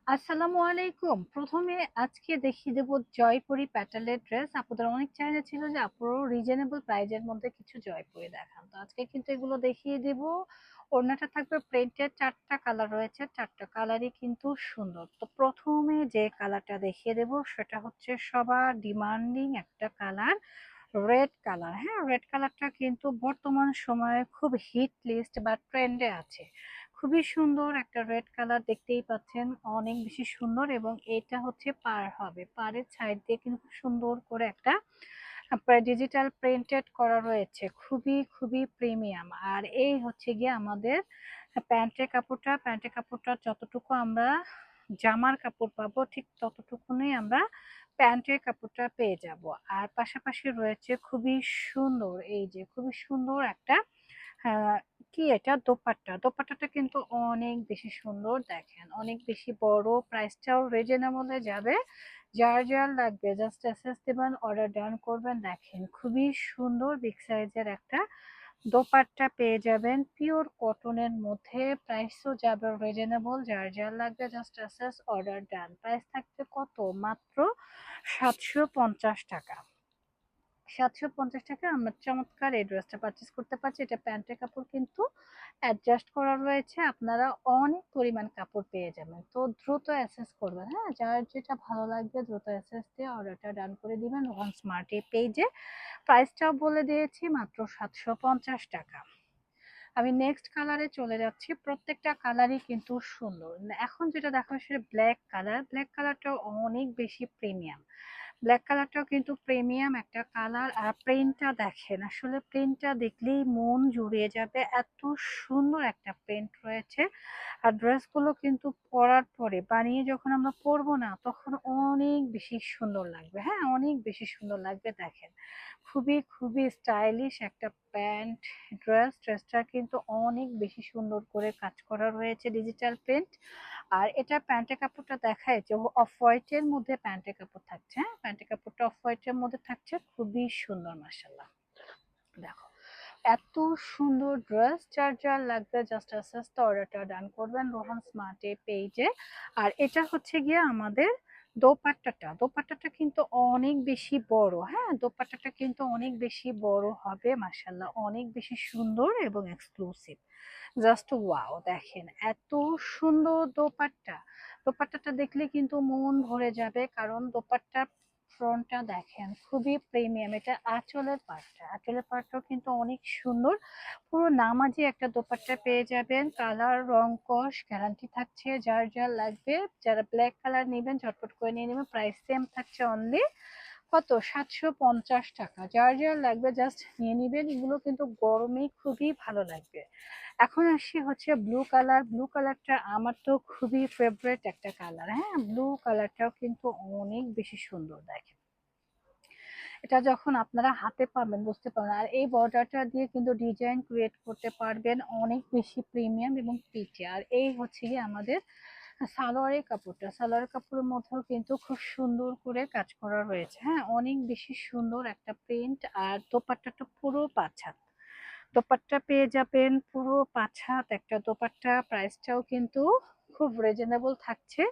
আসসালামু আলাইকুম। প্রথমে আজকে দেখিয়ে দেব জয়পুরি প্যাটেলের ড্রেস। আপুদের অনেক চাহিদা ছিল যে আপুরও রিজনেবল প্রাইজের মধ্যে কিছু জয়পুরি দেখান। তো আজকে কিন্তু এগুলো দেখিয়ে দেব। ওড়নাটা থাকবে প্রিন্টের, 4টা কালার রয়েছে, 4টা কালারই কিন্তু সুন্দর। তো প্রথমে যে কালারটা দেখিয়ে দেব সেটা হচ্ছে সবার ডিমান্ডিং একটা কালার, রেড কালার। হ্যাঁ, রেড কালারটা কিন্তু বর্তমান সময়ে খুব হিট লিস্ট বা ট্রেন্ডে আছে। খুবই সুন্দর একটা রেড কালার, দেখতেই পাচ্ছেন অনেক বেশি সুন্দর। এবং এটা হচ্ছে পার হবে, পাড়ের সাইড দিয়ে কিন্তু খুব সুন্দর করে একটা আপনার ডিজিটাল প্রিন্টেড করা রয়েছে, খুবই খুবই প্রিমিয়াম। আর এই হচ্ছে গিয়ে আমাদের প্যান্টের কাপড়টা যতটুকু আমরা জামার কাপড় পাবো ঠিক ততটুকুনই আমরা প্যান্টের কাপড়টা পেয়ে যাব। আর পাশাপাশি রয়েছে খুবই সুন্দর, এই যে খুবই সুন্দর একটা কি এটা দোপাট্টাটা কিন্তু অনেক বেশি সুন্দর, দেখেন অনেক বেশি বড়, প্রাইসটাও রিজনেবলে যাবে। যার যার লাগবে জাস্ট এসএস দিবেন, অর্ডার ডান করবেন। দেখেন খুবই সুন্দর বিগ সাইজের একটা দোপাট্টা পেয়ে যাবেন পিওর কটনের মধ্যে, প্রাইসও যাবে রিজনেবল। যার যার লাগবে জাস্ট এসএস, অর্ডার ডান। প্রাইস থাকবে কত? মাত্র 750 টাকা। 750 টাকা আমরা চমৎকার এই ড্রেসটা পারচেস করতে পারছি। এটা প্যান্টের কাপড় কিন্তু অ্যাডজাস্ট করা রয়েছে, আপনারা অনেক পরিমাণ কাপড় পেয়ে যাবেন। তো দ্রুত অ্যাসেস করবেন, হ্যাঁ, যার যেটা ভালো লাগবে দ্রুত অ্যাসেস দিয়ে অর্ডারটা ডান করে দিবেন ওয়ান স্মার্ট এই পেজে। প্রাইসটাও বলে দিয়েছি, মাত্র 750 টাকা। আমি নেক্সট কালারে চলে যাচ্ছি, প্রত্যেকটা কালারই কিন্তু সুন্দর। এখন যেটা দেখা সেটা ব্ল্যাক কালার। ব্ল্যাক কালারটাও অনেক বেশি প্রিমিয়াম, ব্ল্যাক কালারটাও কিন্তু প্রিমিয়াম একটা কালার। আর প্রিন্টটা দেখেন, আসলে প্রিন্টটা দেখলেই মন জুড়িয়ে যাবে, এত সুন্দর একটা প্রিন্ট রয়েছে। আর ড্রেসগুলো কিন্তু পরার পরে বানিয়ে যখন আমরা পরবো না তখন অনেক বেশি সুন্দর লাগবে, হ্যাঁ অনেক বেশি সুন্দর লাগবে। দেখেন খুবই খুবই স্টাইলিশ একটা প্যান্ট, ড্রেসটা কিন্তু অনেক বেশি সুন্দর করে কাজ করা রয়েছে, ডিজিটাল প্রিন্ট। আর এটা প্যান্টের কাপড়টা দেখায় যে অফ হোয়াইটের মধ্যে প্যান্টের কাপড় থাকছে। হ্যাঁ, প্যান্টের কাপড়টা অফ হোয়াইটের মধ্যে থাকছে, খুবই সুন্দর মাশাআল্লাহ। দেখো এত সুন্দর ড্রেস, যার যার লাগবে জাস্ট আস্তে অর্ডারটা ডান করবেন রোহান স্মার্টে পেজে। আর এটা হচ্ছে গিয়ে আমাদের দোপাট্টাটা কিন্তু অনেক বেশি বড়। হ্যাঁ, দোপাট্টাটা কিন্তু অনেক বেশি বড় হবে, মাশাআল্লাহ অনেক বেশি সুন্দর এবং এক্সক্লুসিভ। জাস্ট ওয়াও, দেখেন এত সুন্দর দোপাট্টাটা দেখলে কিন্তু মন ভরে যাবে, কারণ দোপাট্টার ফ্রন্টটা দেখেন খুবই প্রিমিয়াম। এটা আঁচলের পাটটাও কিন্তু অনেক সুন্দর, পুরো নামাজি একটা দোপাট্টা পেয়ে যাবেন। কালার রং কস গ্যারান্টি থাকছে। যার যার লাগবে, যারা ব্ল্যাক কালার নেবেন ঝটপট করে নিয়ে নেবেন। প্রাইস সেম থাকছে, অনলি কত? 750 টাকা। যার যার লাগবে জাস্ট নিয়ে নিবেন, এগুলো কিন্তু গরমে খুবই ভালো লাগবে। এখন আসি হচ্ছে ব্লু কালার। ব্লু কালারটা আমার তো খুবই ফেভারিট একটা কালার। হ্যাঁ, ব্লু কালারটাও কিন্তু অনেক বেশি সুন্দর, দেখেন এটা যখন আপনারা হাতে পাবেন বুঝতে পারবেন। আর এই বর্ডারটা দিয়ে কিন্তু ডিজাইন ক্রিয়েট করতে পারবেন, অনেক বেশি প্রিমিয়াম এবং পিচে। আর এই হচ্ছে গিয়ে আমাদের সালোয়ারের কাপড়ের মধ্যেও কিন্তু খুব সুন্দর করে কাজ করা রয়েছে। হ্যাঁ, অনেক বেশি সুন্দর একটা প্রিন্ট। আর দোপাট্টাটা পুরো 5 হাত দোপাট্টা পেয়ে যাবেন, পুরো 5 হাত একটা দোপাট্টা। প্রাইসটাও কিন্তু খুব রিজনেবল থাকছে।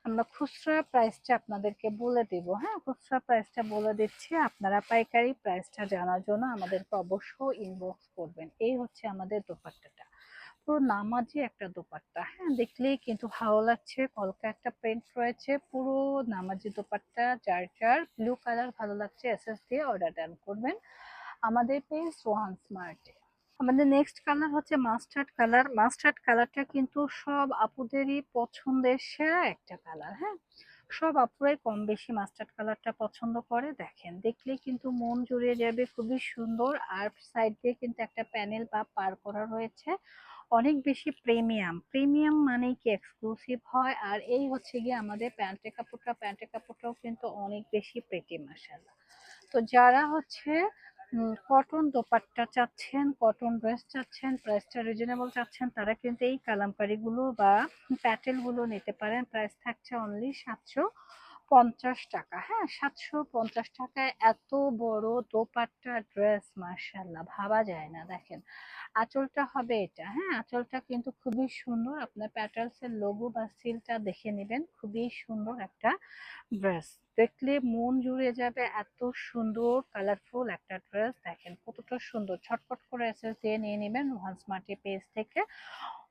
আমরা খুচরা প্রাইসটা আপনাদেরকে বলে দেব। হ্যাঁ, খুচরা প্রাইসটা বলে দিচ্ছি, আপনারা পাইকারি প্রাইসটা জানার জন্য আমাদেরকে অবশ্যই ইনবক্স করবেন। এই হচ্ছে আমাদের দোপাট্টাটা, পুরো নামাজি একটা দোপাট্টা। হ্যাঁ, দেখলেই কিন্তু ভালো লাগছে, কলকা একটা প্রিন্ট রয়েছে, পুরো নামাজি দোপাট্টা। যার যার ব্লু কালার ভালো লাগছে এসএস দিয়ে অর্ডার ডান করবেন আমাদের পেজ সোহান স্মার্টে। আমাদের নেক্সট কালার হচ্ছে মাস্টার্ড কালার। মাস্টার্ড কালারটা কিন্তু সব আপুদেরই পছন্দের সেরা একটা কালার। হ্যাঁ, সব আপুরাই কম বেশি মাস্টার্ড কালারটা পছন্দ করে। দেখেন দেখলেই কিন্তু মন জুড়িয়ে যাবে, খুবই সুন্দর। আর সাইড দিয়ে কিন্তু একটা প্যানেল বা পার করা রয়েছে, অনেক বেশি প্রিমিয়াম মানে কি এক্সক্লুসিভ হয়। আর এই হচ্ছে গিয়ে আমাদের প্যান্টের কাপড়টাও কিন্তু অনেক বেশি প্রিটি মাশাআল্লাহ। তো যারা হচ্ছে কটন দোপাট্টা চাচ্ছেন, কটন ড্রেস চাচ্ছেন, প্রাইসটা রিজনেবল চাচ্ছেন, তারা কিন্তু এই কালামকারীগুলো বা প্যাটেল গুলো নিতে পারেন। প্রাইস থাকছে অনলি 750 টাকা। হ্যাঁ, 750 টাকায় এত বড় দোপাট্টা ড্রেস, মাশাআল্লাহ ভাবা যায় না। দেখেন আঁচলটা হবে এটা, হ্যাঁ আঁচলটা কিন্তু খুবই সুন্দর। আপনার প্যাটার্নস এর লোগো বা সিলটা দেখে নেবেন, খুবই সুন্দর একটা ড্রেস। দেখলে মন জুড়ে যাবে, এত সুন্দর কালারফুল একটা ড্রেস। দেখেন কতটা সুন্দর, ছটফট করে এসএস দিয়ে নিয়ে নেবেন রোহান স্মার্টের পেজ থেকে।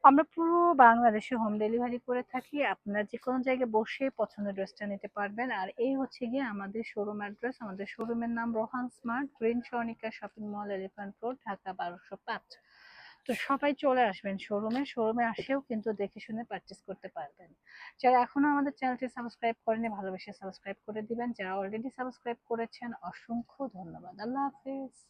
আমরা পুরো বাংলাদেশে হোম ডেলিভারি করে থাকি, আপনারা যে কোনো জায়গায় বসে পছন্দের ড্রেসটা নিতে পারবেন। আর এই হচ্ছে গিয়ে আমাদের শোরুম অ্যাড্রেস। আমাদের শোরুমের নাম Rohan smart, green Swarnika shopping mall, elephant road, Dhaka 1205। তো সবাই চলে আসবেন শোরুমে, শোরুমে আসেও কিন্তু দেখে শুনে পারচেস করতে পারবেন। যারা এখনো আমাদের চ্যানেলটি সাবস্ক্রাইব করেনি, ভালোবেসে সাবস্ক্রাইব করে দিবেন। যারা অলরেডি সাবস্ক্রাইব করেছেন, অসংখ্য ধন্যবাদ। আল্লাহ হাফেজ।